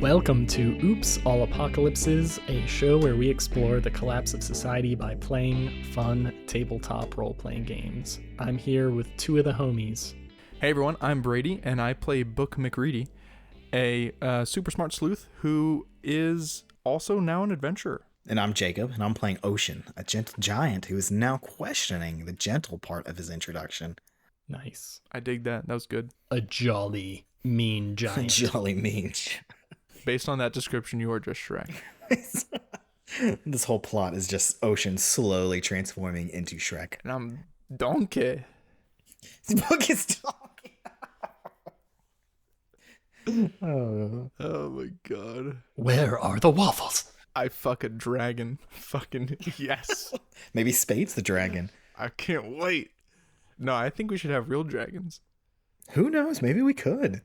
Welcome to Oops, All Apocalypses, a show where we explore the collapse of society by playing fun tabletop role-playing games. I'm here with two of the homies. Hey everyone, I'm Brady, and I play Book McReady, a super smart sleuth who is also now an adventurer. And I'm Jacob, and I'm playing Ocean, a gentle giant who is now questioning the gentle part of his introduction. Nice. I dig that. That was good. A jolly, mean giant. Jolly mean. Based on that description, you are just Shrek. This whole plot is just Ocean slowly transforming into Shrek. And I'm Donkey. This book is Donkey. Oh my god. Where are the waffles? I fuck a dragon. Fucking yes. Maybe Spade's the dragon. I can't wait. No, I think we should have real dragons. Who knows? Maybe we could.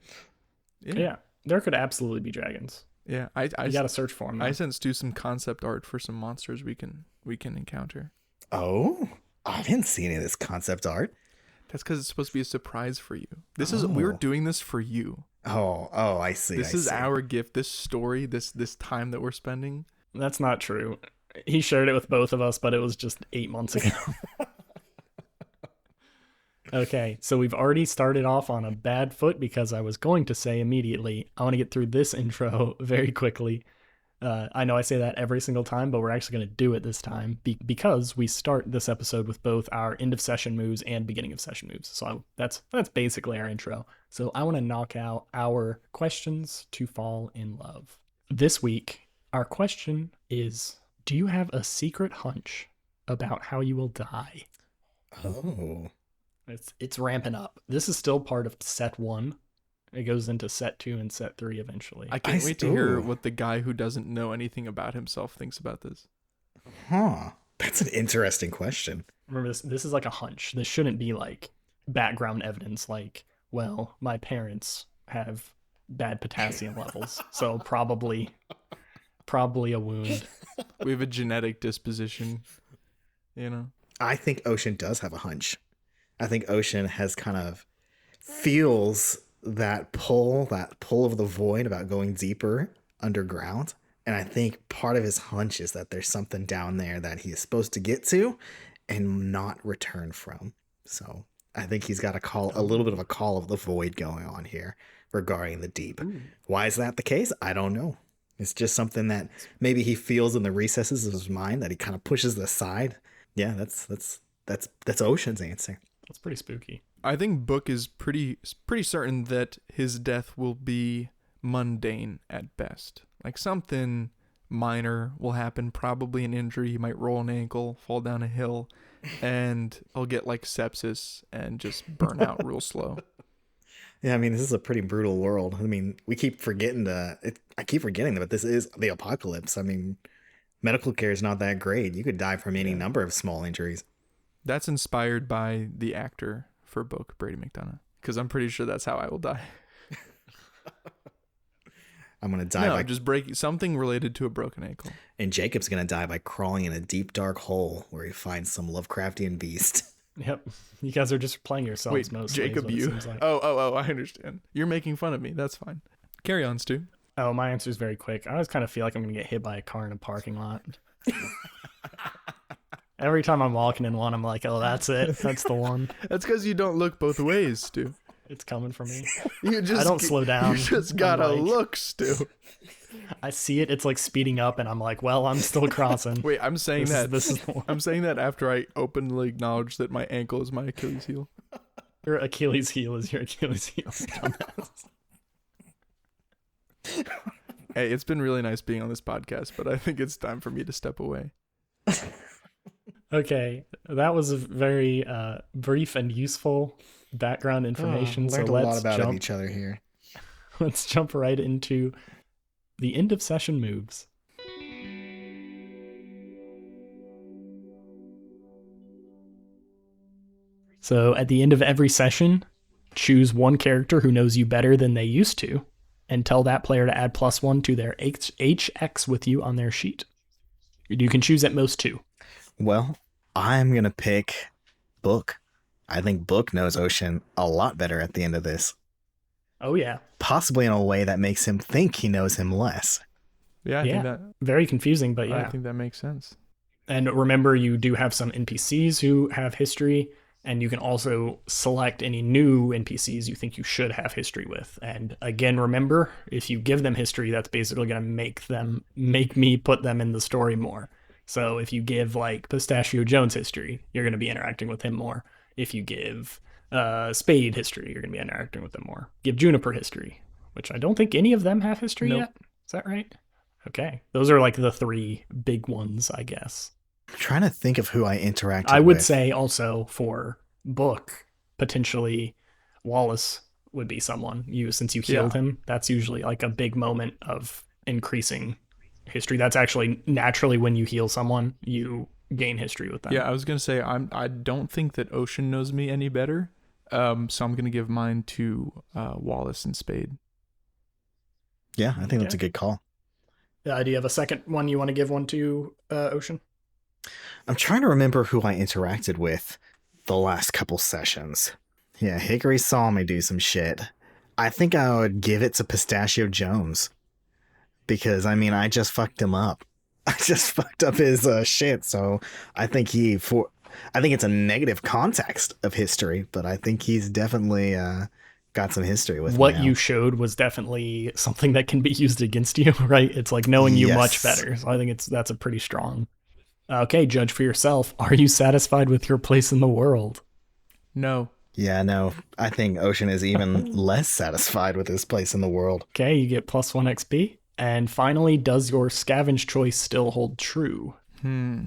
Yeah, there could absolutely be dragons. Yeah, You gotta search for them. I sent Stu some concept art for some monsters we can encounter. Oh, I didn't see any of this concept art. That's because it's supposed to be a surprise for you. We're doing this for you. Oh, I see. This is our gift. This story, this time that we're spending. That's not true. He shared it with both of us, but it was just 8 months ago. Okay, so we've already started off on a bad foot because I was going to say immediately, I want to get through this intro very quickly. I know I say that every single time, but we're actually going to do it this time because we start this episode with both our end of session moves and beginning of session moves. So that's basically our intro. So I want to knock out our questions to fall in love. This week, our question is, do you have a secret hunch about how you will die? Oh. It's ramping up. This is still part of set 1. It goes into set 2 and set 3 eventually. I can't wait to hear what the guy who doesn't know anything about himself thinks about this. Huh. That's an interesting question. Remember, this is like a hunch. This shouldn't be like background evidence like, well, my parents have bad potassium levels, so probably a wound. We have a genetic disposition, you know? I think Ocean does have a hunch. I think Ocean has kind of feels that pull of the void about going deeper underground. And I think part of his hunch is that there's something down there that he is supposed to get to and not return from. So I think he's got a little bit of a call of the void going on here regarding the deep. Ooh. Why is that the case? I don't know. It's just something that maybe he feels in the recesses of his mind that he kind of pushes aside. Yeah, that's Ocean's answer. That's pretty spooky. I think Book is pretty certain that his death will be mundane at best. Like something minor will happen, probably an injury. He might roll an ankle, fall down a hill, and he'll get like sepsis and just burn out real slow. Yeah, I mean, this is a pretty brutal world. I mean, we keep forgetting I keep forgetting that this is the apocalypse. I mean, medical care is not that great. You could die from any number of small injuries. That's inspired by the actor for Book, Brady McDonough, because I'm pretty sure that's how I will die. I'm going to die by just breaking something related to a broken ankle. And Jacob's going to die by crawling in a deep, dark hole where he finds some Lovecraftian beast. Yep. You guys are just playing yourselves mostly. Jacob, you. Like. Oh, I understand. You're making fun of me. That's fine. Carry on, Stu. Oh, my answer is very quick. I always kind of feel like I'm going to get hit by a car in a parking lot. Every time I'm walking in one, I'm like, oh, that's it. That's the one. That's because you don't look both ways, Stu. It's coming for me. I don't slow down. You just gotta look, Stu. I see it. It's like speeding up, and I'm like, well, I'm still crossing. Wait, I'm saying this is the one. I'm saying that after I openly acknowledge that my ankle is my Achilles heel. Your Achilles heel is your Achilles heel. Hey, it's been really nice being on this podcast, but I think it's time for me to step away. Okay, that was a very brief and useful background information. Learned so a lot about each other here. Let's jump right into the end of session moves. So at the end of every session, choose one character who knows you better than they used to, and tell that player to add +1 to their HX with you on their sheet. You can choose at most 2. Well, I'm going to pick Book. I think Book knows Ocean a lot better at the end of this. Oh, yeah. possibly in a way that makes him think he knows him less. Yeah, I Yeah. think that Very confusing, but I yeah. think that makes sense. And remember, you do have some NPCs who have history, and you can also select any new NPCs you think you should have history with. And again, remember, if you give them history, that's basically going to make me put them in the story more. So if you give like Pistachio Jones history, you're going to be interacting with him more. If you give Spade history, you're going to be interacting with them more. Give Juniper history, which I don't think any of them have history Nope. yet. Is that right? Okay. Those are like the three big ones, I guess. I'm trying to think of who I interacted I would with. say also for Book, potentially Wallace would be someone you, since you healed him. That's usually like a big moment of increasing history. That's actually naturally when you heal someone, you gain history with them. Yeah, I was gonna say I don't think that Ocean knows me any better. So I'm gonna give mine to Wallace and Spade. Yeah, I think that's a good call. Do you have a second one you want to give one to Ocean? I'm trying to remember who I interacted with the last couple sessions. Yeah, Hickory saw me do some shit. I think I would give it to Pistachio Jones. Because, I mean, I just fucked him up. I just fucked up his shit, so I think I think it's a negative context of history, but I think he's definitely got some history with what me now. you showed was definitely something that can be used against you, right? It's like knowing you much Yes. better. So I think that's a pretty strong. Okay, judge for yourself. Are you satisfied with your place in the world? No. Yeah, no, I think Ocean is even less satisfied with his place in the world. Okay, you get +1 XP. And finally, does your scavenge choice still hold true?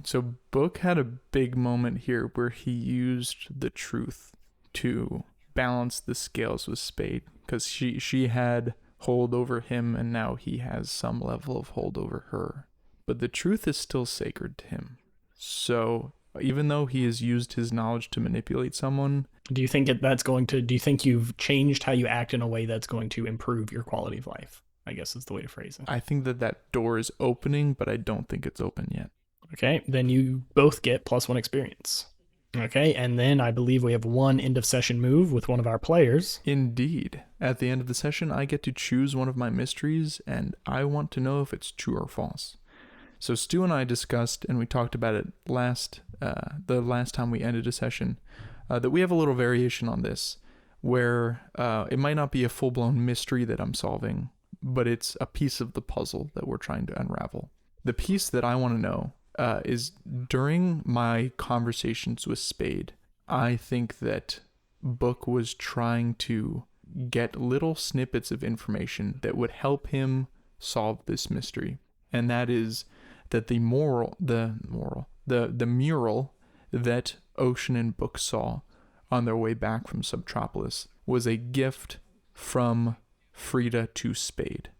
So Book had a big moment here where he used the truth to balance the scales with Spade, because she had hold over him and now he has some level of hold over her. But the truth is still sacred to him. So even though he has used his knowledge to manipulate someone, Do you think do you think you've changed how you act in a way that's going to improve your quality of life? I guess is the way to phrase it. I think that door is opening, but I don't think it's open yet. Okay, then you both get +1 experience. Okay, and then I believe we have one end of session move with one of our players. Indeed. At the end of the session, I get to choose one of my mysteries, and I want to know if it's true or false. So Stu and I discussed, and we talked about it the last time we ended a session, that we have a little variation on this, where it might not be a full-blown mystery that I'm solving, but it's a piece of the puzzle that we're trying to unravel. The piece that I want to know is during my conversations with Spade, I think that Book was trying to get little snippets of information that would help him solve this mystery. And that is that the mural that Ocean and Book saw on their way back from Subtropolis was a gift from Frida to Spade.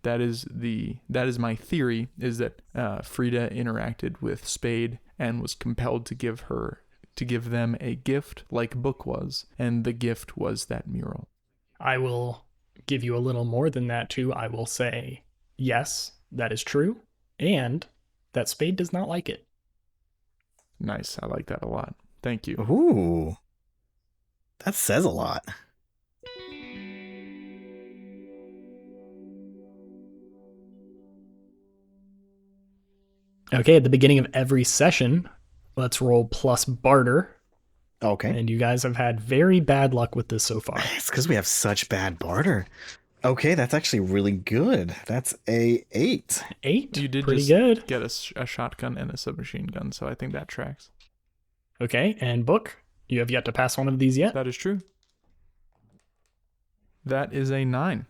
That is my theory, is that Frida interacted with Spade and was compelled to give them a gift like Book was, and the gift was that mural. I will give you a little more than that too. I will say, yes, that is true, and that Spade does not like it. Nice, I like that a lot. Thank you. Ooh, that says a lot. Okay, at the beginning of every session, let's roll plus barter. Okay. And you guys have had very bad luck with this so far. It's because we have such bad barter. Okay, that's actually really good. That's a 8. 8? You did pretty just good. get a shotgun and a submachine gun, so I think that tracks. Okay, and Book, you have yet to pass one of these yet. That is true. That is a 9.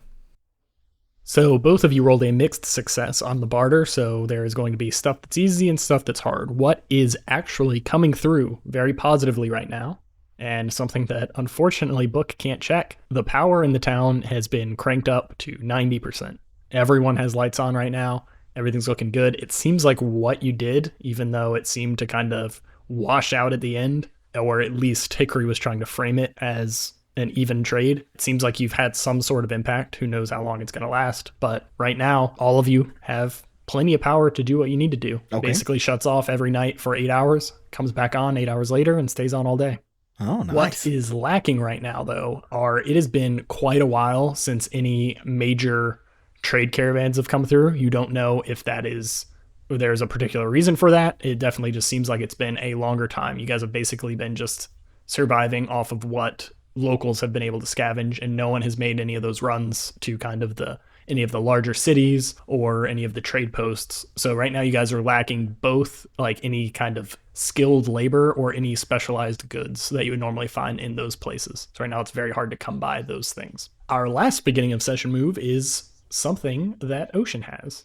So both of you rolled a mixed success on the barter, so there is going to be stuff that's easy and stuff that's hard. What is actually coming through very positively right now, and something that unfortunately Book can't check, the power in the town has been cranked up to 90%. Everyone has lights on right now. Everything's looking good. It seems like what you did, even though it seemed to kind of wash out at the end, or at least Hickory was trying to frame it as an even trade. It seems like you've had some sort of impact. Who knows how long it's going to last. But right now, all of you have plenty of power to do what you need to do. Okay. Basically shuts off every night for 8 hours, comes back on 8 hours later, and stays on all day. Oh, What nice. is lacking right now, though, are it has been quite a while since any major trade caravans have come through. You don't know if that is there's a particular reason for that. It definitely just seems like it's been a longer time. You guys have basically been just surviving off of what locals have been able to scavenge, and no one has made any of those runs to kind of the any of the larger cities or any of the trade posts. So right now you guys are lacking both like any kind of skilled labor or any specialized goods that you would normally find in those places. So right now it's very hard to come by those things. Our last beginning of session move is something that Ocean has.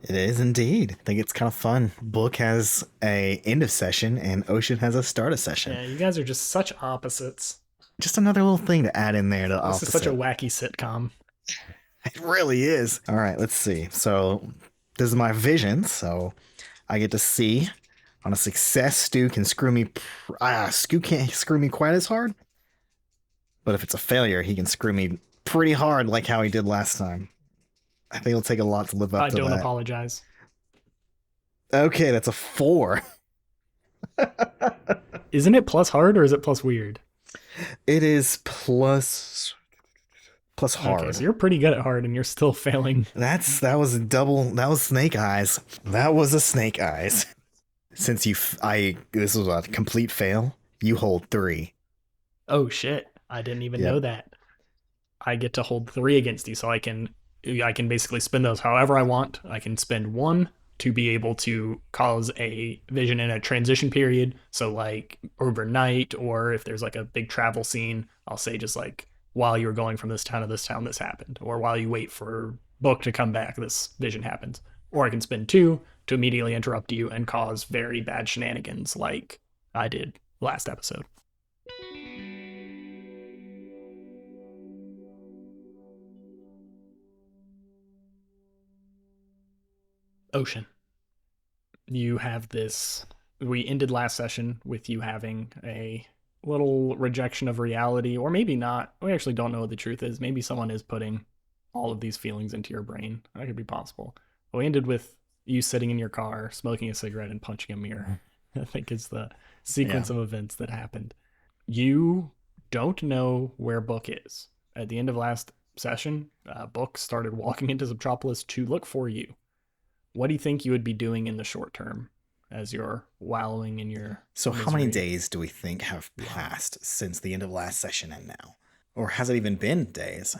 It is indeed. I think it's kind of fun. Book has a end of session and Ocean has a start of session. Yeah, you guys are just such opposites. Just another little thing to add in there to This opposite. is such a wacky sitcom. It really is. All right, let's see. So this is my vision. So I get to see on a success, Stu can screw me. Stu can't screw me quite as hard. But if it's a failure, he can screw me pretty hard like how he did last time. I think it'll take a lot to live up I to don't that. apologize. Okay, that's a 4. Isn't it plus hard or is it plus weird? It is plus hard. Okay, so you're pretty good at hard and you're still failing. That was a double. That was snake eyes. That was a snake eyes. Since this was a complete fail. You hold 3. Oh shit. I didn't even Yep. know that. I get to hold 3 against you, so I can basically spend those however I want. I can spend 1 to be able to cause a vision in a transition period. So like overnight, or if there's like a big travel scene, I'll say just like while you're going from this town to this town, this happened. Or while you wait for Book to come back, this vision happens. Or I can spend 2 to immediately interrupt you and cause very bad shenanigans like I did last episode. Ocean. You have this. We ended last session with you having a little rejection of reality, or maybe not. We actually don't know what the truth is. Maybe someone is putting all of these feelings into your brain. That could be possible. But we ended with you sitting in your car, smoking a cigarette, and punching a mirror. I think is the sequence of events that happened. You don't know where Book is. At the end of last session, Book started walking into Subtropolis to look for you. What do you think you would be doing in the short term as you're wallowing in your So misery? how many days do we think have passed since the end of last session and now? Or has it even been days?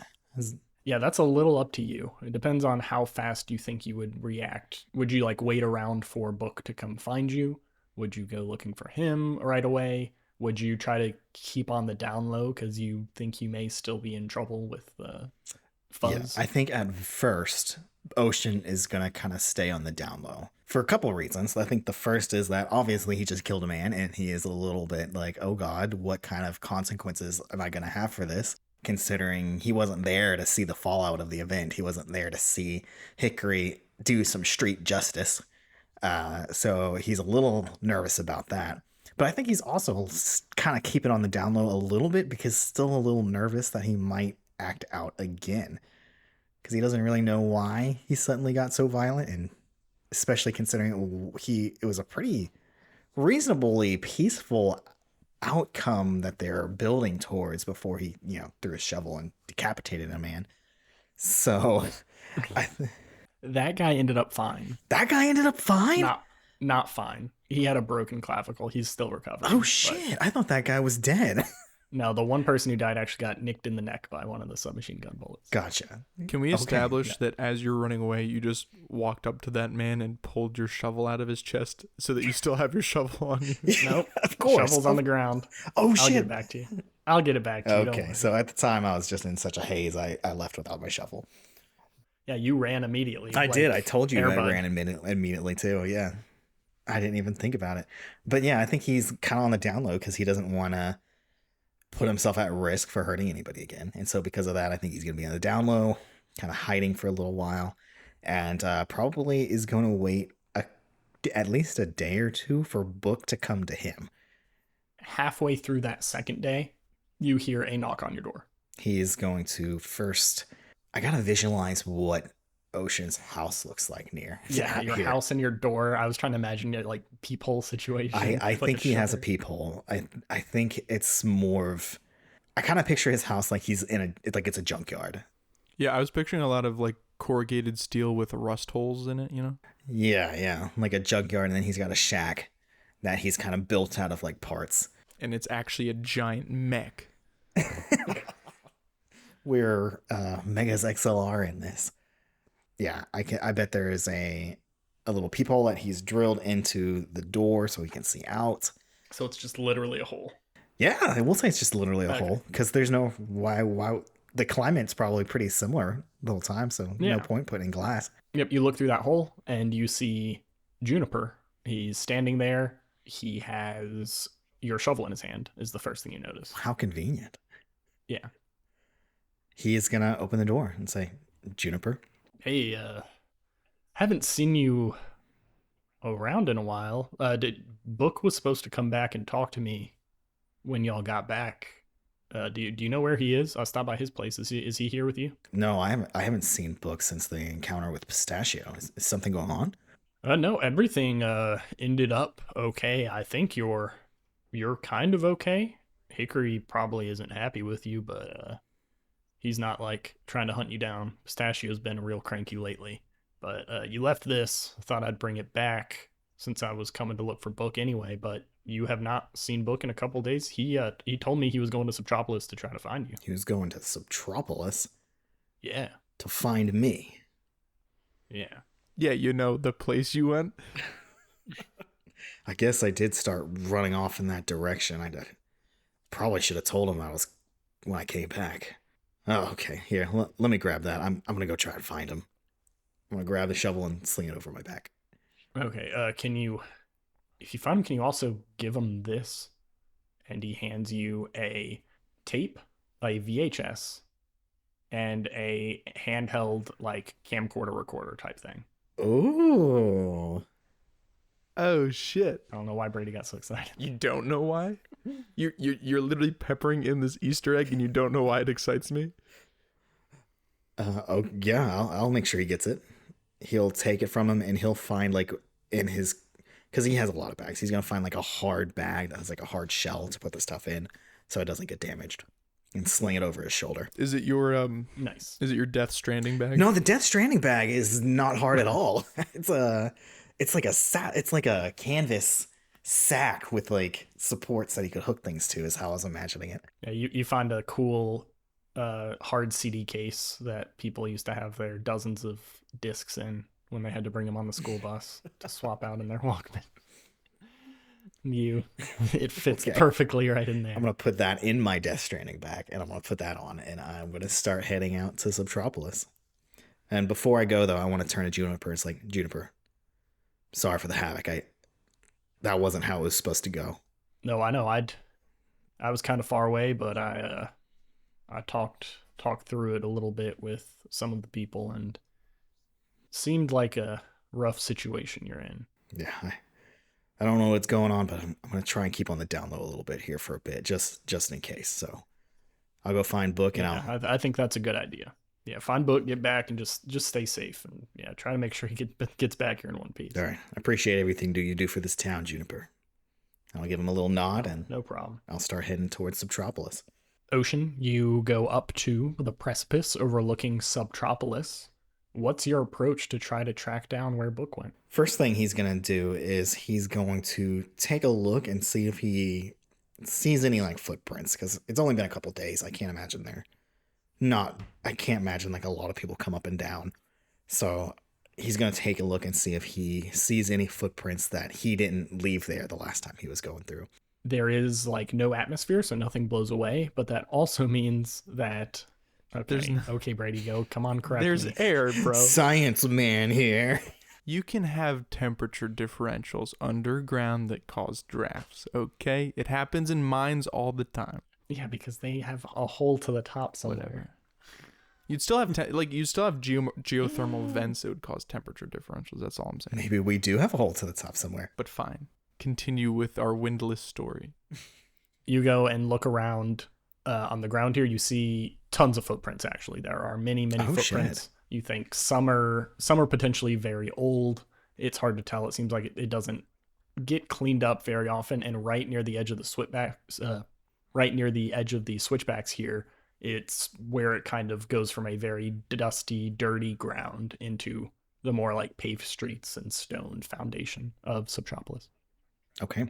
Yeah, that's a little up to you. It depends on how fast you think you would react. Would you like wait around for Book to come find you? Would you go looking for him right away? Would you try to keep on the down low because you think you may still be in trouble with the fuzz? Yeah, I think at first, Ocean is going to kind of stay on the down low for a couple of reasons. I think the first is that obviously he just killed a man and he is a little bit like, oh God, what kind of consequences am I going to have for this? Considering he wasn't there to see the fallout of the event. He wasn't there to see Hickory do some street justice. So he's a little nervous about that. But I think he's also kind of keeping on the down low a little bit because still a little nervous that he might act out again. Because he doesn't really know why he suddenly got so violent. And especially considering it was a pretty reasonably peaceful outcome that they're building towards before he, threw a shovel and decapitated a man. So that guy ended up fine. That guy ended up fine? Not fine. He had a broken clavicle. He's still recovering. Oh shit. I thought that guy was dead. No, the one person who died actually got nicked in the neck by one of the submachine gun bullets. Gotcha. Can we establish that as you're running away, you just walked up to that man and pulled your shovel out of his chest so that you still have your shovel on you? Nope. Of course. Shovel's on the ground. Oh shit. I'll get it back to you. I'll get it back to you. Okay, so at the time I was just in such a haze, I left without my shovel. Yeah, you ran immediately. I did. I told you I Airbud. ran immediately too. Yeah. I didn't even think about it. But yeah, I think he's kind of on the down low because he doesn't want to put himself at risk for hurting anybody again. And so because of that, I think he's going to be on the down low, kind of hiding for a little while, and probably is going to wait at least a day or two for Book to come to him. Halfway through that second day, you hear a knock on your door. He is going to first... I got to visualize what Ocean's house looks like near. Yeah, your here. house and your door. I was trying to imagine it like peephole situation. I with, like, think he has a shutter. peephole. I think it's more of. I kind of picture his house like he's like it's a junkyard. Yeah, I was picturing a lot of like corrugated steel with rust holes in it, you know? Yeah, like a junkyard, and then he's got a shack that he's kind of built out of like parts. And it's actually a giant mech. We're Megas XLR in this. Yeah, I bet there is a little peephole that he's drilled into the door so he can see out. So it's just literally a hole. Yeah, I will say it's just literally a Okay. hole because there's no why the climate's probably pretty similar the whole time, so Yeah. no point putting glass. Yep, you look through that hole and you see Juniper. He's standing there. He has your shovel in his hand, is the first thing you notice. How convenient. Yeah. He is gonna open the door and say, Juniper. Hey, haven't seen you around in a while. Book was supposed to come back and talk to me when y'all got back. Do you know where he is? I'll stop by his place. Is he here with you? No, I haven't seen Book since the encounter with Pistachio. Is something going on? No, everything ended up okay. I think you're kind of okay. Hickory probably isn't happy with you, but he's not like trying to hunt you down. Pistachio's been real cranky lately. But you left this. I thought I'd bring it back since I was coming to look for Book anyway, but you have not seen Book in a couple days. He told me he was going to Subtropolis to try to find you. He was going to Subtropolis Yeah. to find me. Yeah. Yeah, you know, the place you went. I guess I did start running off in that direction. Probably should have told him when I came back. Oh, okay. Here, let me grab that. I'm gonna go try and find him. I'm gonna grab the shovel and sling it over my back. Okay, if you find him, can you also give him this? And he hands you a tape, a VHS, and a handheld, like, camcorder recorder type thing. Ooh. Oh shit. I don't know why Brady got so excited. You don't know why? You're literally peppering in this Easter egg and you don't know why it excites me? Oh yeah, I'll make sure he gets it. He'll take it from him and he'll find like in his, because he has a lot of bags. He's gonna find like a hard bag that has like a hard shell to put the stuff in, so it doesn't get damaged, and sling it over his shoulder. Is it your Nice. Is it your Death Stranding bag? No, the Death Stranding bag is not hard at all. It's like a canvas sack with like supports that he could hook things to. Is how I was imagining it. Yeah, you find a cool hard CD case that people used to have their dozens of discs in when they had to bring them on the school bus to swap out in their Walkman. It fits Okay. perfectly right in there. I'm gonna put that in my Death Stranding bag, and I'm gonna put that on, and I'm gonna start heading out to Subtropolis. And before I go, though, I want to turn to Juniper. It's like, Juniper, sorry for the havoc. That wasn't how it was supposed to go. No, I know. I was kind of far away, but I talked through it a little bit with some of the people, and seemed like a rough situation you're in. Yeah, I don't know what's going on, but I'm gonna try and keep on the down low a little bit here for a bit, just in case. So I'll go find Book, and Yeah, I think that's a good idea. Yeah, find Book, get back, and just stay safe, and yeah, try to make sure he gets back here in one piece. all right. I appreciate everything you do for this town, Juniper. I'll give him a little nod, and No problem. I'll start heading towards Subtropolis. Ocean, you go up to the precipice overlooking Subtropolis. What's your approach to try to track down where Book went? First thing he's going to do is he's going to take a look and see if he sees any like footprints, because it's only been a couple days. I can't imagine I can't imagine like a lot of people come up and down. So he's going to take a look and see if he sees any footprints that he didn't leave there the last time he was going through. There is like no atmosphere, so nothing blows away, but that also means that okay, Brady, go. Come on, correct There's me. air, bro. Science man here. You can have temperature differentials underground that cause drafts, okay? It happens in mines all the time. Yeah, because they have a hole to the top somewhere. Whatever. You'd still have geothermal vents that would cause temperature differentials. That's all I'm saying. Maybe we do have a hole to the top somewhere. But fine. Continue with our windless story. You go and look around on the ground here. You see tons of footprints, actually. There are many Oh, footprints. shit. You think some are potentially very old. It's hard to tell. It seems like it doesn't get cleaned up very often. And right near the edge of the switchbacks here, it's where it kind of goes from a very dusty, dirty ground into the more like paved streets and stoned foundation of Subtropolis. Okay.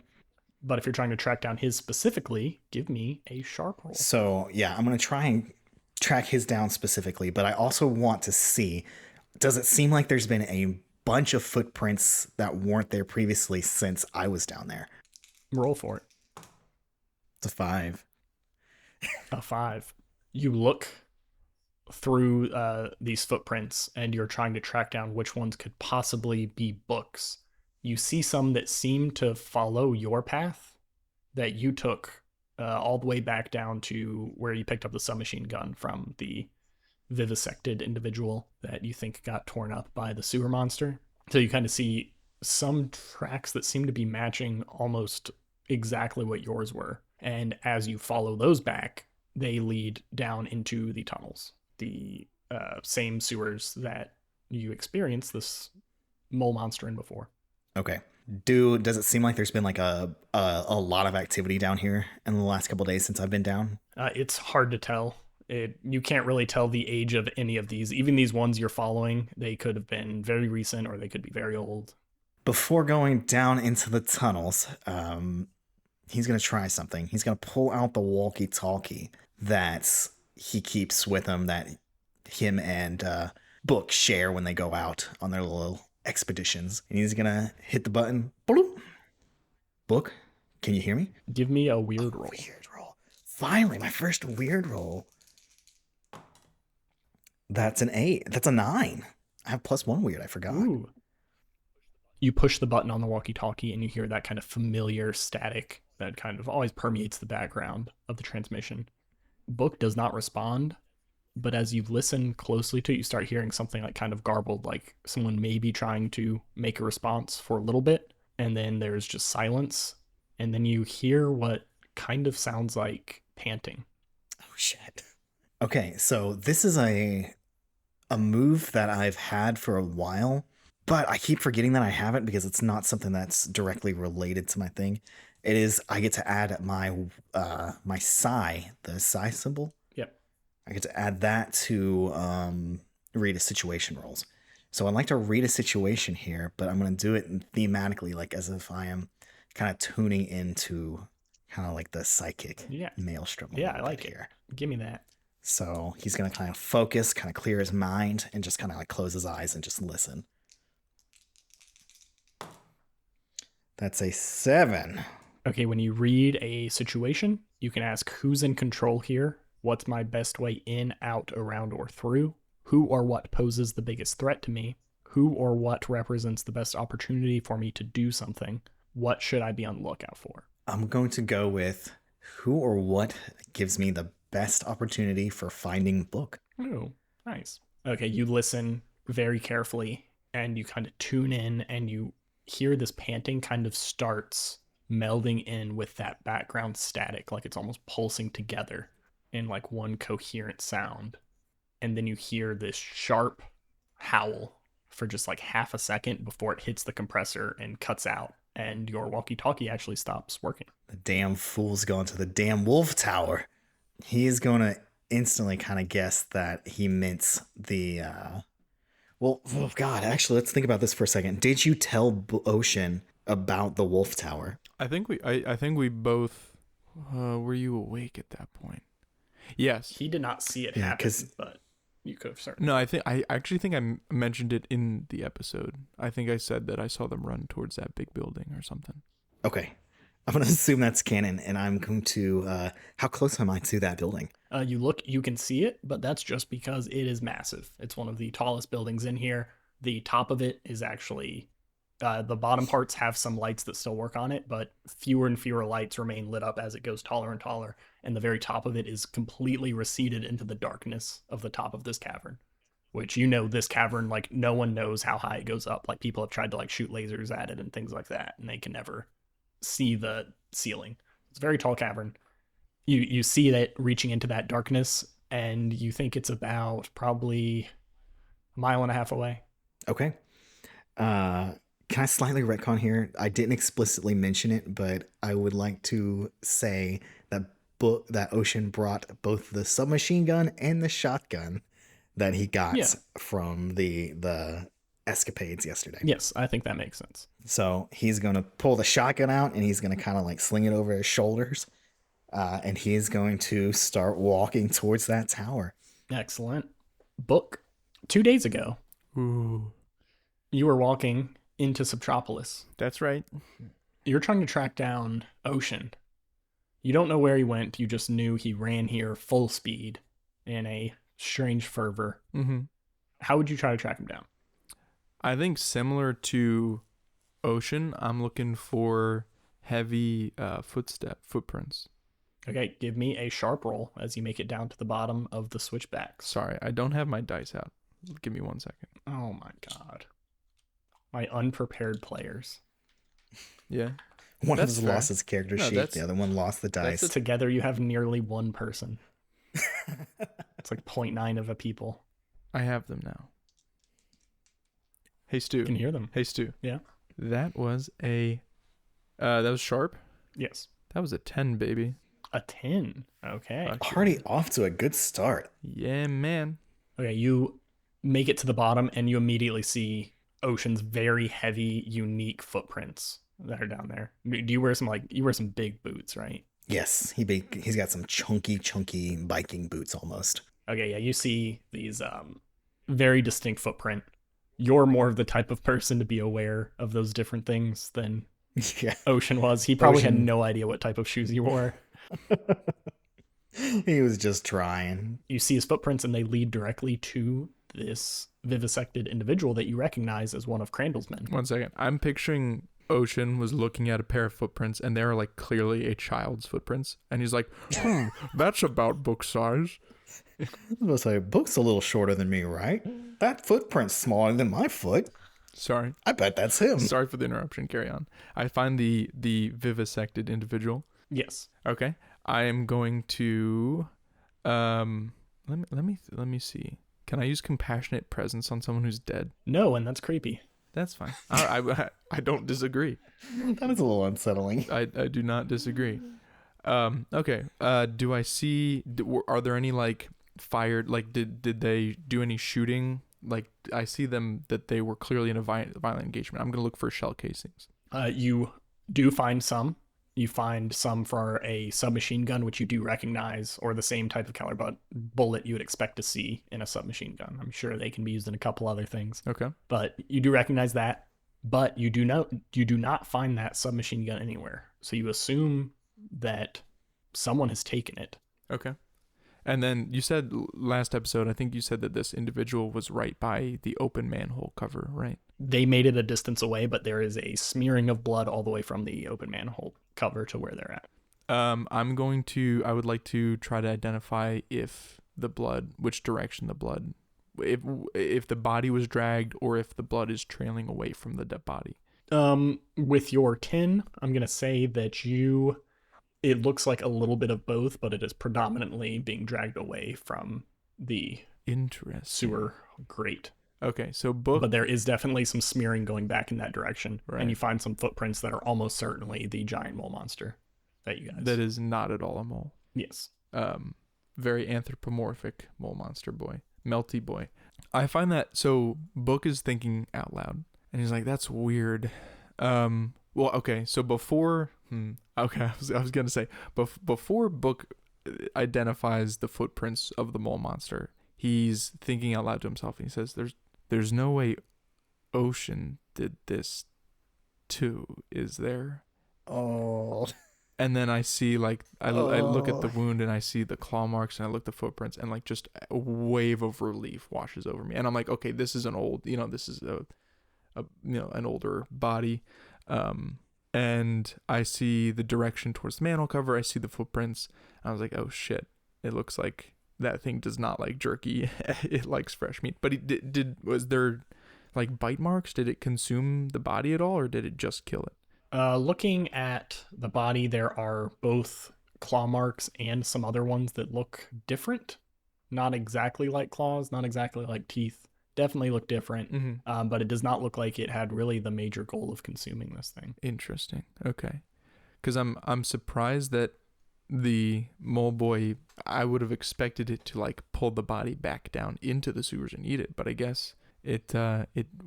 But if you're trying to track down his specifically, give me a sharp roll. So, yeah, I'm going to try and track his down specifically, but I also want to see, does it seem like there's been a bunch of footprints that weren't there previously since I was down there? Roll for it. It's a 5. A 5. You look through these footprints and you're trying to track down which ones could possibly be books. You see some that seem to follow your path that you took all the way back down to where you picked up the submachine gun from the vivisected individual that you think got torn up by the sewer monster. So you kind of see some tracks that seem to be matching almost exactly what yours were. And as you follow those back, they lead down into the tunnels, the same sewers that you experienced this mole monster in before. Okay. Does it seem like there's been like a lot of activity down here in the last couple of days since I've been down? It's hard to tell. You can't really tell the age of any of these. Even these ones you're following, they could have been very recent or they could be very old. Before going down into the tunnels, he's going to try something. He's going to pull out the walkie-talkie that he keeps with him, that him and Book share when they go out on their little expeditions. And he's going to hit the button. Bloop. Book, can you hear me? Give me a weird roll. Weird roll. Finally, my first weird roll. That's an 8. That's a 9. I have +1 weird. I forgot. Ooh. You push the button on the walkie-talkie and you hear that kind of familiar static that kind of always permeates the background of the transmission. Book does not respond, but as you listen closely to it, you start hearing something like kind of garbled, like someone may be trying to make a response for a little bit, and then there's just silence, and then you hear what kind of sounds like panting. Oh, shit. Okay, so this is a move that I've had for a while, but I keep forgetting that I have it because it's not something that's directly related to my thing. It is, I get to add my my psi, the psi symbol. Yep. I get to add that to read a situation rolls. So I'd like to read a situation here, but I'm going to do it thematically, like as if I am kind of tuning into kind of like the psychic maelstrom. Yeah, I like it here. Give me that. So he's going to kind of focus, kind of clear his mind, and just kind of like close his eyes and just listen. That's a 7. Okay, when you read a situation, you can ask who's in control here, what's my best way in, out, around, or through, who or what poses the biggest threat to me, who or what represents the best opportunity for me to do something, what should I be on the lookout for. I'm going to go with who or what gives me the best opportunity for finding Book. Oh, nice. Okay, you listen very carefully and you kind of tune in and you hear this panting kind of starts melding in with that background static, like it's almost pulsing together in like one coherent sound. And then you hear this sharp howl for just like half a second before it hits the compressor and cuts out, and your walkie-talkie actually stops working. The damn fool's gone to the damn wolf tower. He's going to instantly kind of guess that he meant the well, oh God, actually, let's think about this for a second. Did you tell Ocean about the wolf tower? I think we both were you awake at that point? Yes. He did not see it happen, but you could have certainly. No, I actually think I mentioned it in the episode. I think I said that I saw them run towards that big building or something. Okay. I'm going to assume that's canon, and I'm going to... how close am I to that building? You look, you can see it, but that's just because it is massive. It's one of the tallest buildings in here. The top of it is actually... the bottom parts have some lights that still work on it, but fewer and fewer lights remain lit up as it goes taller and taller, and the very top of it is completely receded into the darkness of the top of this cavern. Which, you know, this cavern, like, no one knows how high it goes up. Like, people have tried to, like, shoot lasers at it and things like that, and they can never see the ceiling. It's a very tall cavern. You see that reaching into that darkness, and you think it's about probably a mile and a half away. Okay. Uh, can I slightly retcon here? I didn't explicitly mention it, but I would like to say that that Ocean brought both the submachine gun and the shotgun that he got Yeah. from the escapades yesterday. Yes, I think that makes sense. So he's gonna pull the shotgun out and he's gonna kind of like sling it over his shoulders, and he's going to start walking towards that tower. Excellent. Book. 2 days ago, Ooh, you were walking into Subtropolis. that's right. You're trying to track down Ocean. You don't know where he went. You just knew he ran here full speed in a strange fervor. Mm-hmm. How would you try to track him down? I think similar to Ocean, I'm looking for heavy footprints. Okay, give me a sharp roll as you make it down to the bottom of the switchbacks. Sorry, I don't have my dice out. Give me 1 second. Oh my god. My unprepared players. Yeah. One That's of us fair. lost his character No, sheet, that's- the other one lost the dice. Together you have nearly one person. It's like 0.9 of a people. I have them now. Hey, Stu. You can hear them. Hey, Stu. Yeah? That was that was sharp. Yes. That was a 10, baby. A 10. Okay. Already off to a good start. Yeah, man. Okay, you make it to the bottom and you immediately see Ocean's very heavy, unique footprints that are down there. Do you wear some big boots, right? Yes, he's got some chunky biking boots almost. Okay, yeah, you see these very distinct footprint. You're more of the type of person to be aware of those different things than Yeah. Ocean was. He probably had Ocean- no idea what type of shoes you wore. He was just trying. You see his footprints and they lead directly to this vivisected individual that you recognize as one of Crandall's men. 1 second. I'm picturing Ocean was looking at a pair of footprints and they're like clearly a child's footprints. And he's like, that's about book size. I was gonna say, Book's a little shorter than me, right? That footprint's smaller than my foot. Sorry. I bet that's him. Sorry for the interruption. Carry on. I find the vivisected individual. Yes. Okay. I am going to let me see. Can I use compassionate presence on someone who's dead? No, and that's creepy. That's fine. I don't disagree. That is a little unsettling. I do not disagree. Okay. Do I see? Are there any like fired? Like did they do any shooting? Like I see them that they were clearly in a violent engagement. I'm gonna look for shell casings. You do find some. You find some for a submachine gun, which you do recognize, or the same type of caliber bullet you would expect to see in a submachine gun. I'm sure they can be used in a couple other things, Okay. but you do recognize that. But you do not find that submachine gun anywhere. So you assume that someone has taken it. Okay. And then you said last episode, I think you said that this individual was right by the open manhole cover, right? They made it a distance away, but there is a smearing of blood all the way from the open manhole cover to where they're at. I would like to try to identify which direction the blood, if the body was dragged or if the blood is trailing away from the dead body. With your 10, I'm going to say that it looks like a little bit of both, but it is predominantly being dragged away from the Interesting. sewer grate. Okay, so book. But there is definitely some smearing going back in that direction. Right. And you find some footprints that are almost certainly the giant mole monster that you guys. That is not at all a mole. Yes. Very anthropomorphic mole monster boy, melty boy. I find that so. Book is thinking out loud, and he's like, "That's weird." Well, okay. So before, okay, I was gonna say, before Book identifies the footprints of the mole monster, he's thinking out loud to himself, and he says, "There's no way Ocean did this too, is there?" Oh. And then I see like I look at the wound and I see the claw marks and I look at the footprints and like just a wave of relief washes over me. And I'm like, okay, this is an older body. And I see the direction towards the manhole cover. I see the footprints. I was like, oh shit, it looks like that thing does not like jerky. It likes fresh meat. But was there like bite marks? Did it consume the body at all, or did it just kill it? Looking at the body, there are both claw marks and some other ones that look different. Not exactly like claws, not exactly like teeth. definitely looked different, Mm-hmm. but it does not look like it had really the major goal of consuming this thing. Interesting. Okay. Because I'm surprised that the mole boy, I would have expected it to like pull the body back down into the sewers and eat it, but I guess it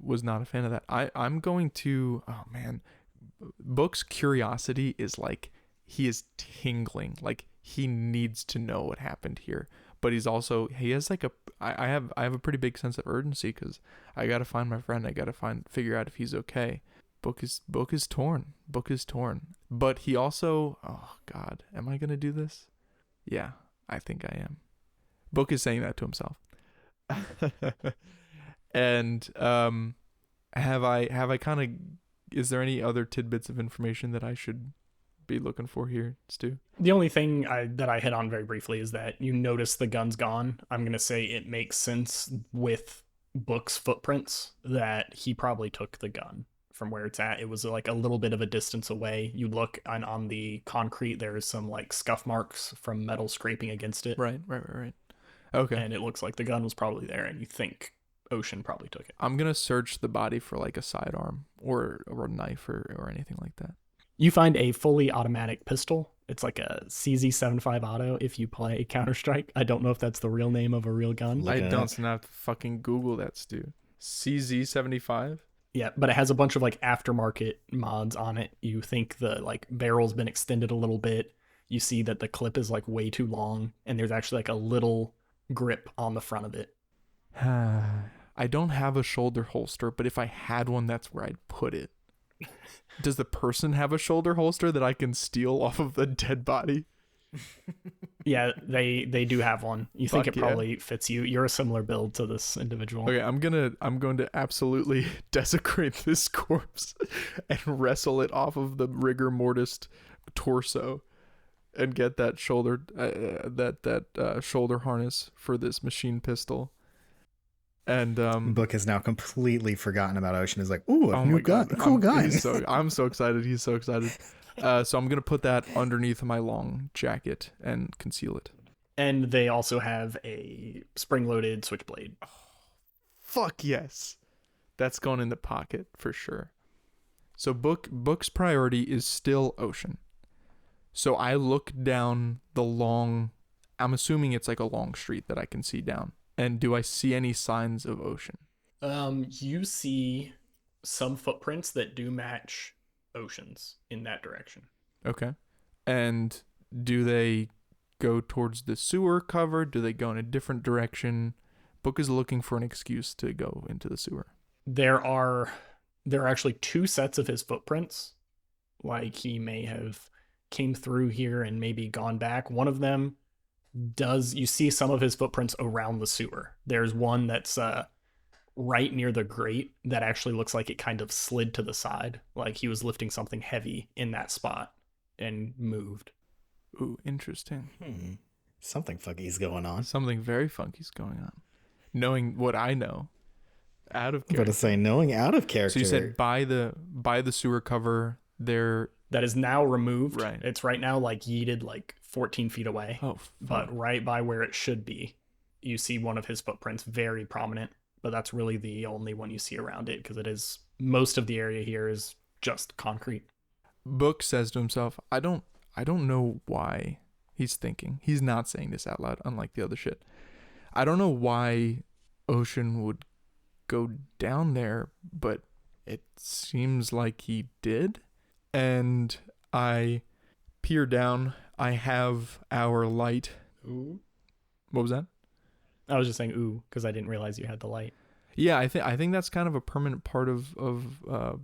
was not a fan of that. I'm going to, oh man, Book's curiosity is like, he is tingling, like he needs to know what happened here, but he has like I have a pretty big sense of urgency because I gotta find my friend. I gotta figure out if he's okay. Book is torn. But he also, oh God, am I gonna do this? Yeah, I think I am. Book is saying that to himself. And have I kind of, is there any other tidbits of information that I should be looking for here, Stu? The only thing that I hit on very briefly is that you notice the gun's gone. I'm going to say it makes sense with Book's footprints that he probably took the gun from where it's at. It was like a little bit of a distance away. You look, and on the concrete, there's some like scuff marks from metal scraping against it. Right. Okay. And it looks like the gun was probably there, and you think Ocean probably took it. I'm going to search the body for like a sidearm or a knife or anything like that. You find a fully automatic pistol. It's like a CZ75 auto if you play Counter-Strike. I don't know if that's the real name of a real gun. I don't have to fucking Google that, Stu. CZ75? Yeah, but it has a bunch of like aftermarket mods on it. You think the like barrel's been extended a little bit. You see that the clip is like way too long, and there's actually like a little grip on the front of it. I don't have a shoulder holster, but if I had one, that's where I'd put it. Does the person have a shoulder holster that I can steal off of the dead body? Yeah, they do have one. You think it probably fits you. You're a similar build to this individual. Okay, I'm going to absolutely desecrate this corpse and wrestle it off of the rigor mortis torso and get that shoulder shoulder harness for this machine pistol. And Book has now completely forgotten about Ocean. Is like, ooh, a new gun, God. cool gun. I'm so excited. He's so excited. So I'm gonna put that underneath my long jacket and conceal it. And they also have a spring-loaded switchblade. Oh, fuck yes, that's going in the pocket for sure. So Book's priority is still Ocean. So I look down the long. I'm assuming it's like a long street that I can see down. And do I see any signs of Ocean? You see some footprints that do match Ocean's in that direction. Okay. And do they go towards the sewer cover? Do they go in a different direction? Book is looking for an excuse to go into the sewer. There are actually two sets of his footprints. Like he may have came through here and maybe gone back. One of them you see some of his footprints around the sewer. There's one that's right near the grate that actually looks like it kind of slid to the side, like he was lifting something heavy in that spot and moved. Ooh, interesting. Something funky's going on. Something very funky's going on. Knowing what I know, out of character. I'm going to say knowing out of character. So you said by the sewer cover there. That is now removed. Right. It's right now like yeeted like 14 feet away. Oh, but right by where it should be, you see one of his footprints very prominent, but that's really the only one you see around it because it is most of the area here is just concrete. Book says to himself, I don't know why he's thinking. He's not saying this out loud, unlike the other shit. I don't know why Ocean would go down there, but it seems like he did. And I peer down. I have our light. Ooh. What was that? I was just saying ooh because I didn't realize you had the light. Yeah, I think that's kind of a permanent part of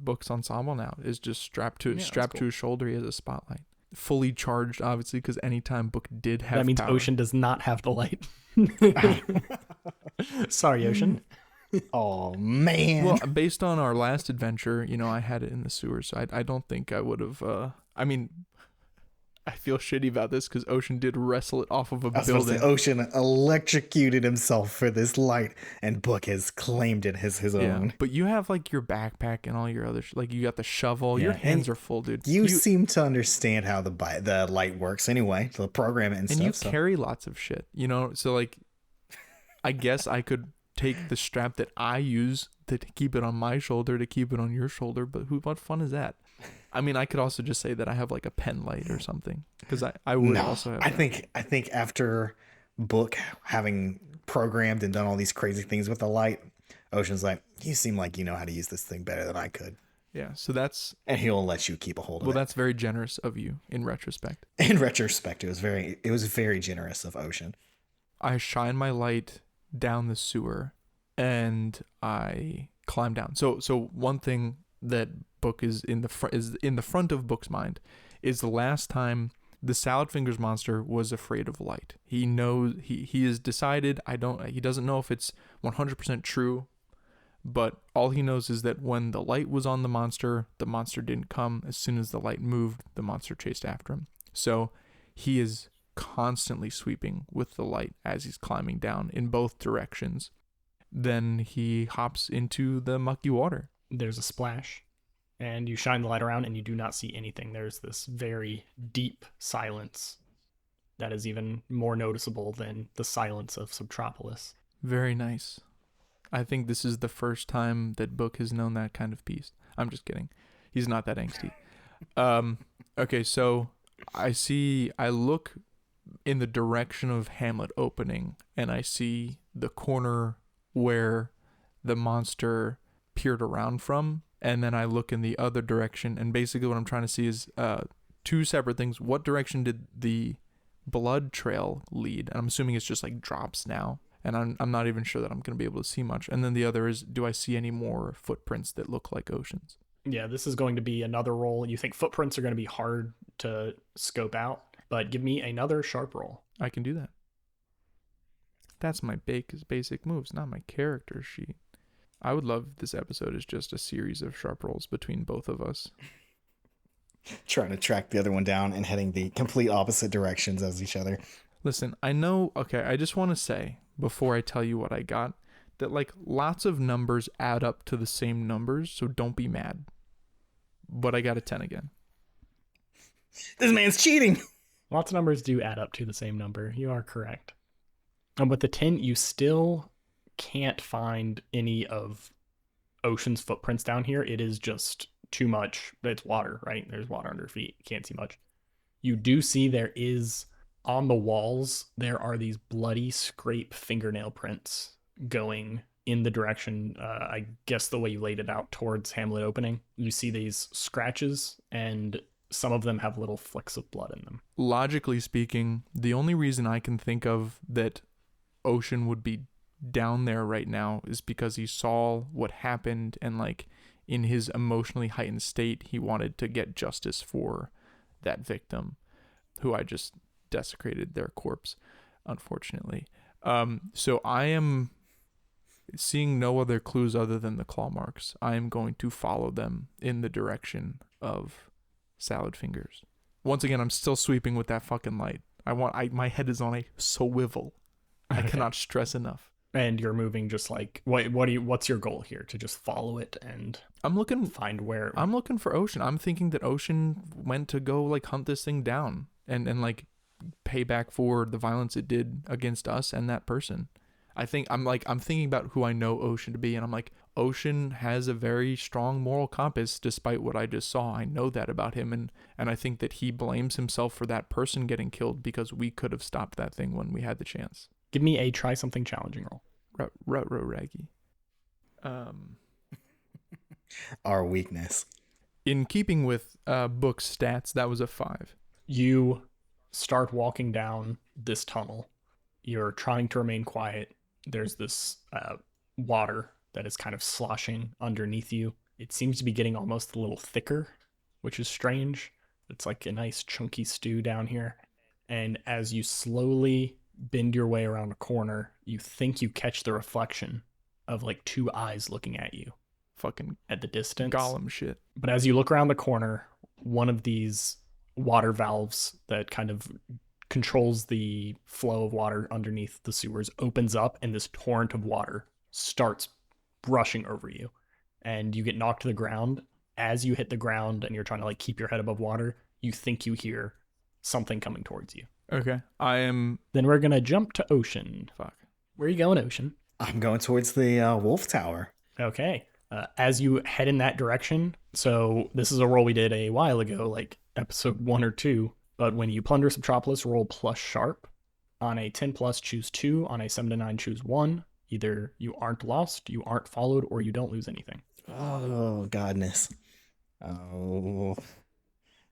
Book's ensemble now. Is just strapped to his shoulder. He has a spotlight, fully charged, obviously, because anytime Book did have that means power, Ocean does not have the light. Sorry, Ocean. Oh man. Well, based on our last adventure, I had it in the sewers, so I don't think I would have. I mean, I feel shitty about this because Ocean did wrestle it off of a building. Ocean electrocuted himself for this light, and Book has claimed it as his own. But you have like your backpack and all your other like you got the shovel. Yeah, your hands are full, dude. You seem to understand how the light works anyway, to program it and stuff. And you carry lots of shit, so like, I guess I could take the strap that I use to keep it on my shoulder to keep it on your shoulder, but what fun is that? I mean, I could also just say that I have like a pen light or something, because I would also have I think after Book having programmed and done all these crazy things with the light, Ocean's like, you seem like you know how to use this thing better than I could. Yeah, so that's... And he'll let you keep a hold of it. Well, that's very generous of you in retrospect. In retrospect, it was very generous of Ocean. I shine my light down the sewer and I climb down. So one thing that Book is in the front of Book's mind is the last time the Salad Fingers monster was afraid of light. He knows he has decided he doesn't know if it's 100% true, but all he knows is that when the light was on the monster didn't come. As soon as the light moved, the monster chased after him. So he is constantly sweeping with the light as he's climbing down in both directions. Then he hops into the mucky water. There's a splash, and you shine the light around and you do not see anything. There's this very deep silence that is even more noticeable than the silence of Subtropolis. Very nice. I think this is the first time that Book has known that kind of peace. I'm just kidding. He's not that angsty. Okay, so I look in the direction of Hamlet opening, and I see the corner where the monster peered around from, and then I look in the other direction, and basically what I'm trying to see is two separate things. What direction did the blood trail lead? And I'm assuming it's just like drops now, and I'm not even sure that I'm going to be able to see much. And then the other is, do I see any more footprints that look like Ocean's? Yeah, this is going to be another roll. You think footprints are going to be hard to scope out, but give me another sharp roll. I can do that. That's my basic moves, not my character sheet. I would love if this episode is just a series of sharp rolls between both of us. Trying to track the other one down and heading the complete opposite directions as each other. Listen, I know, okay, I just want to say, before I tell you what I got, that like lots of numbers add up to the same numbers, so don't be mad. But I got a 10 again. This man's cheating! Lots of numbers do add up to the same number. You are correct. And with the 10, you still can't find any of Ocean's footprints down here. It is just too much. It's water, right? There's water under your feet. You can't see much. You do see there is, on the walls, there are these bloody scrape fingernail prints going in the direction, I guess the way you laid it out, towards Hamlet opening. You see these scratches, and some of them have little flecks of blood in them. Logically speaking, the only reason I can think of that Ocean would be down there right now is because he saw what happened, and like in his emotionally heightened state, he wanted to get justice for that victim who I just desecrated their corpse, unfortunately. So I am seeing no other clues other than the claw marks. I am going to follow them in the direction of Salad Fingers. Once again, I'm still sweeping with that fucking light. My head is on a swivel. I cannot stress enough. And you're moving just like, what's your goal here? To just follow it and find where? I'm looking for Ocean. I'm thinking that Ocean went to go like hunt this thing down and like pay back for the violence it did against us and that person. I'm thinking about who I know Ocean to be, and I'm like, Ocean has a very strong moral compass despite what I just saw. I know that about him, and I think that he blames himself for that person getting killed because we could have stopped that thing when we had the chance. Give me a try something challenging roll. Raggy. Our weakness. In keeping with Book's stats, that was a 5. You start walking down this tunnel. You're trying to remain quiet. There's this water that is kind of sloshing underneath you. It seems to be getting almost a little thicker, which is strange. It's like a nice chunky stew down here. And as you slowly bend your way around a corner, you think you catch the reflection of like two eyes looking at you. Fucking at the distance. Gollum shit. But as you look around the corner, one of these water valves that kind of controls the flow of water underneath the sewers opens up, and this torrent of water starts rushing over you, and you get knocked to the ground. As you hit the ground and you're trying to like keep your head above water, you think you hear something coming towards you. Okay. I am... Then we're gonna jump to Ocean. Fuck. Where are you going, Ocean? I'm going towards the wolf tower. Okay. As you head in that direction, so this is a roll we did a while ago, like episode 1 or 2. But when you plunder Subtropolis, roll plus sharp. On a 10 plus, choose 2. On a 7 to 9, choose 1. Either you aren't lost, you aren't followed, or you don't lose anything. Oh, godness. Oh,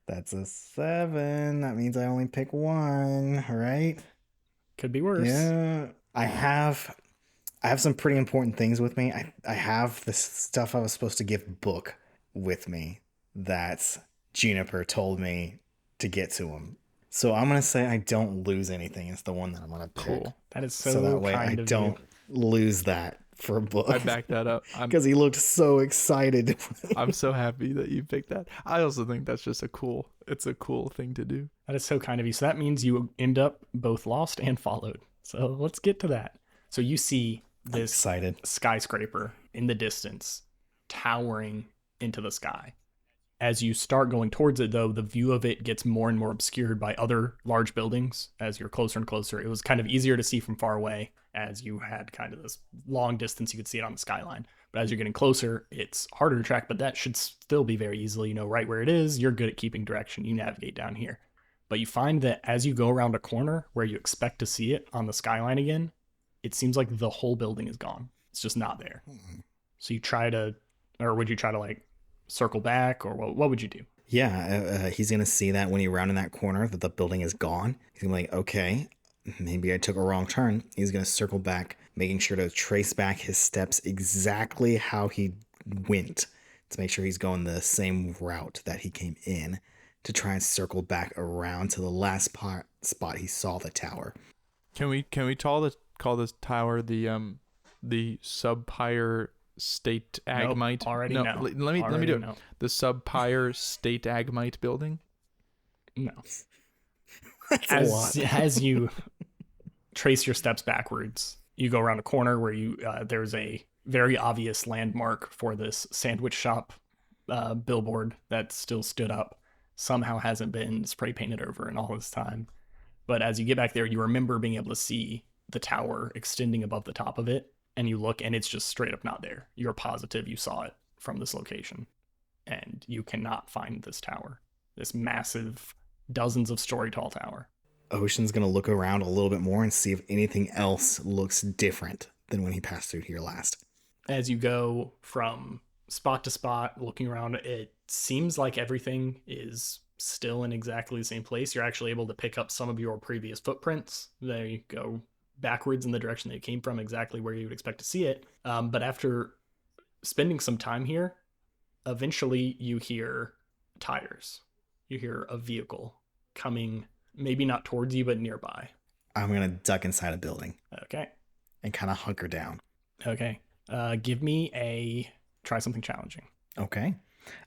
that's a 7. That means I only pick 1, right? Could be worse. Yeah. I have some pretty important things with me. I have the stuff I was supposed to give Book with me that Juniper told me to get to him. So I'm gonna say I don't lose anything. It's the one that I'm gonna pick. Cool. That is so, So that way I kind of don't lose that for Book. I backed that up. Because he looked so excited. I'm so happy that you picked that. I also think that's just it's a cool thing to do. That is so kind of you. So that means you end up both lost and followed. So let's get to that. So you see this Excited. skyscraper in the distance towering into the sky. As you start going towards it, though, the view of it gets more and more obscured by other large buildings as you're closer and closer. It was kind of easier to see from far away as you had kind of this long distance. You could see it on the skyline. But as you're getting closer, it's harder to track, but that should still be very easily. You know right where it is. You're good at keeping direction. You navigate down here. But you find that as you go around a corner where you expect to see it on the skyline again, it seems like the whole building is gone. It's just not there. So you try to, or would you try to like circle back, or what would you do? Yeah, he's going to see that when he round in that corner that the building is gone. He's going to be like, okay, maybe I took a wrong turn. He's going to circle back, making sure to trace back his steps exactly how he went to make sure he's going the same route that he came in, to try and circle back around to the last spot he saw the tower. Can we call this tower the Subpire State-agmite? Nope, already no. Let me do it. No. The Subpire State-agmite building? No. That's as you trace your steps backwards, you go around a corner where there's a very obvious landmark for this sandwich shop billboard that still stood up. Somehow hasn't been spray painted over in all this time. But as you get back there, you remember being able to see the tower extending above the top of it. And you look, and it's just straight up not there. You're positive you saw it from this location. And you cannot find this tower. This massive, dozens of story tall tower. Ocean's going to look around a little bit more and see if anything else looks different than when he passed through here last. As you go from spot to spot, looking around, it seems like everything is still in exactly the same place. You're actually able to pick up some of your previous footprints. They go backwards in the direction that it came from, exactly where you would expect to see it. But after spending some time here, eventually you hear tires. You hear a vehicle coming, maybe not towards you, but nearby. I'm going to duck inside a building. Okay. And kind of hunker down. Okay. Give me try something challenging. Okay.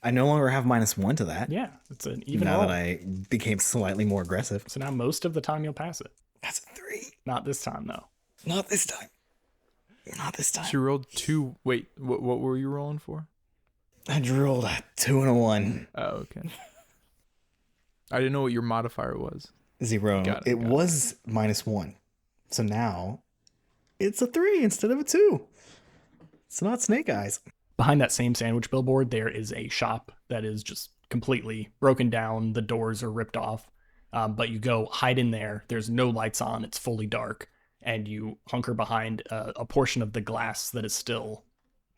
I no longer have -1 to that. Yeah, it's an even now roll. that I became slightly more aggressive. So now most of the time you'll pass it. That's a 3. Not this time, though. Not this time. Not this time. She rolled 2. Wait, what were you rolling for? I rolled a 2 and a 1. Oh, okay. I didn't know what your modifier was. 0. It was -1. So now it's a 3 instead of a 2. It's not Snake Eyes. Behind that same sandwich billboard, there is a shop that is just completely broken down. The doors are ripped off. But you go hide in there. There's no lights on. It's fully dark. And you hunker behind a portion of the glass that is still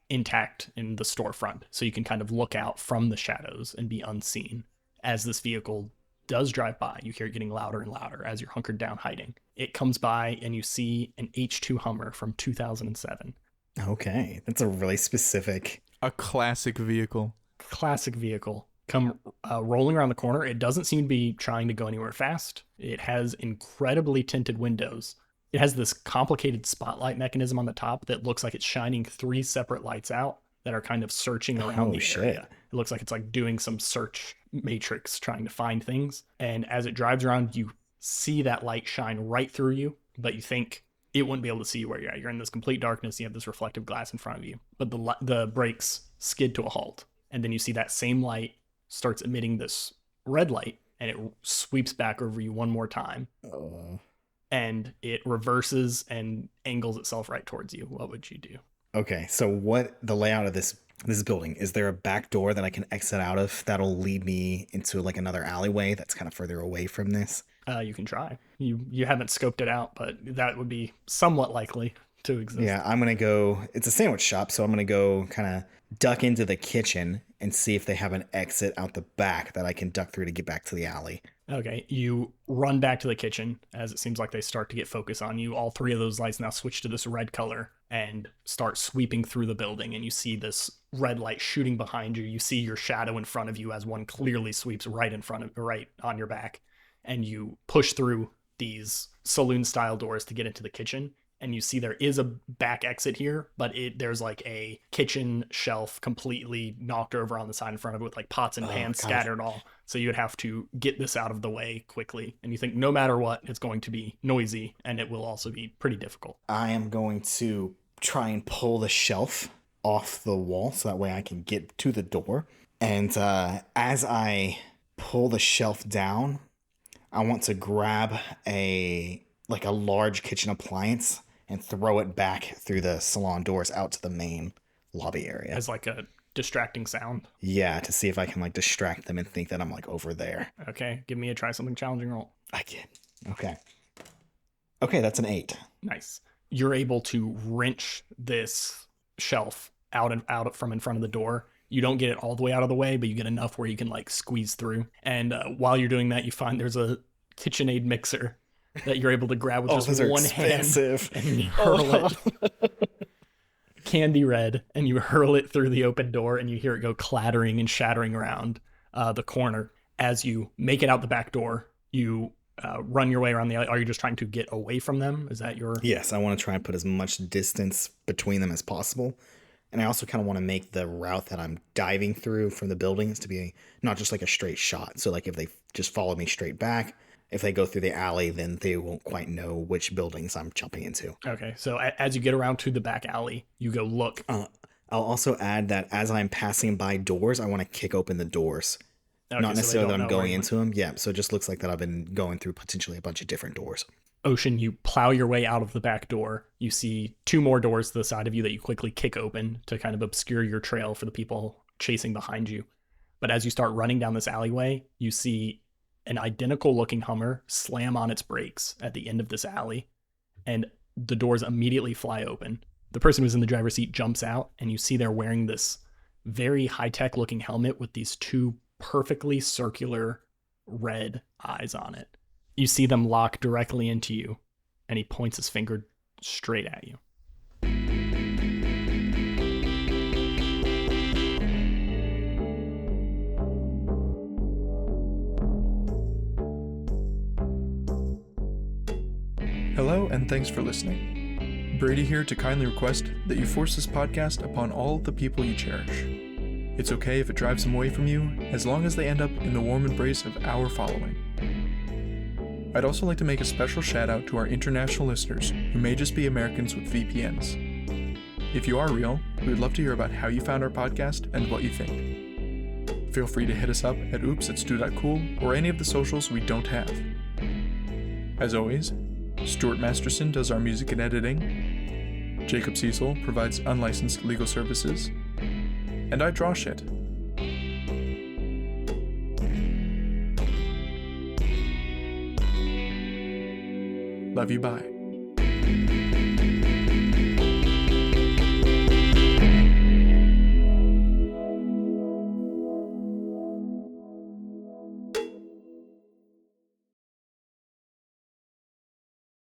intact in the storefront. So you can kind of look out from the shadows and be unseen. As this vehicle does drive by, you hear it getting louder and louder as you're hunkered down hiding. It comes by and you see an H2 Hummer from 2007. Okay. That's a really specific. A classic vehicle. Classic vehicle. Come rolling around the corner. It doesn't seem to be trying to go anywhere fast. It has incredibly tinted windows. It has this complicated spotlight mechanism on the top that looks like it's shining 3 separate lights out that are kind of searching around the area. It looks like it's like doing some search matrix trying to find things. And as it drives around, you see that light shine right through you, but you think it wouldn't be able to see you where you're at. You're in this complete darkness. You have this reflective glass in front of you, but the brakes skid to a halt. And then you see that same light starts emitting this red light, and it sweeps back over you one more time. and it reverses and angles itself right towards you. What would you do? Okay, so what the layout of this building, is there a back door that I can exit out of that'll lead me into like another alleyway that's kind of further away from this? You can try. You haven't scoped it out, but that would be somewhat likely to exist. Yeah, I'm gonna go. It's a sandwich shop, so I'm gonna go kind of duck into the kitchen and see if they have an exit out the back that I can duck through to get back to the alley. Okay, you run back to the kitchen as it seems like they start to get focus on you. All three of those lights now switch to this red color and start sweeping through the building, and you see this red light shooting behind you. You see your shadow in front of you as one clearly sweeps right on your back, and you push through these saloon-style doors to get into the kitchen. And you see there is a back exit here, but there's like a kitchen shelf completely knocked over on the side in front of it with like pots and pans scattered all. So you'd have to get this out of the way quickly. And you think no matter what, it's going to be noisy and it will also be pretty difficult. I am going to try and pull the shelf off the wall so that way I can get to the door. And as I pull the shelf down, I want to grab a large kitchen appliance and throw it back through the salon doors out to the main lobby area. As like a distracting sound. Yeah, to see if I can like distract them and think that I'm like over there. Okay, give me a try something challenging roll. I can. Okay, that's an 8. Nice. You're able to wrench this shelf out from in front of the door. You don't get it all the way out of the way, but you get enough where you can like squeeze through. And while you're doing that, you find there's a KitchenAid mixer that you're able to grab with just one expensive. hand, and you hurl it candy red, and you hurl it through the open door, and you hear it go clattering and shattering around the corner. As you make it out the back door, you run your way around the alley. Are you just trying to get away from them? Is that your... Yes, I want to try and put as much distance between them as possible. And I also kind of want to make the route that I'm diving through from the buildings to be not just like a straight shot. So like if they just follow me straight back, if they go through the alley, then they won't quite know which buildings I'm jumping into. Okay, so as you get around to the back alley, you go look. I'll also add that as I'm passing by doors, I want to kick open the doors. Okay, not necessarily that I'm going into went. them. Yeah, so it just looks like that I've been going through potentially a bunch of different doors. Ocean, you plow your way out of the back door. You see 2 more doors to the side of you that you quickly kick open to kind of obscure your trail for the people chasing behind you. But as you start running down this alleyway, you see an identical looking Hummer slam on its brakes at the end of this alley, and the doors immediately fly open. The person who's in the driver's seat jumps out, and you see they're wearing this very high-tech looking helmet with these 2 perfectly circular red eyes on it. You see them lock directly into you, and he points his finger straight at you. Hello, and thanks for listening. Brady here to kindly request that you force this podcast upon all the people you cherish. It's okay if it drives them away from you, as long as they end up in the warm embrace of our following. I'd also like to make a special shout out to our international listeners who may just be Americans with VPNs. If you are real, we would love to hear about how you found our podcast and what you think. Feel free to hit us up at oops@stu.cool or any of the socials we don't have. As always, Stuart Masterson does our music and editing, Jacob Cecil provides unlicensed legal services, and I draw shit. Love you, bye.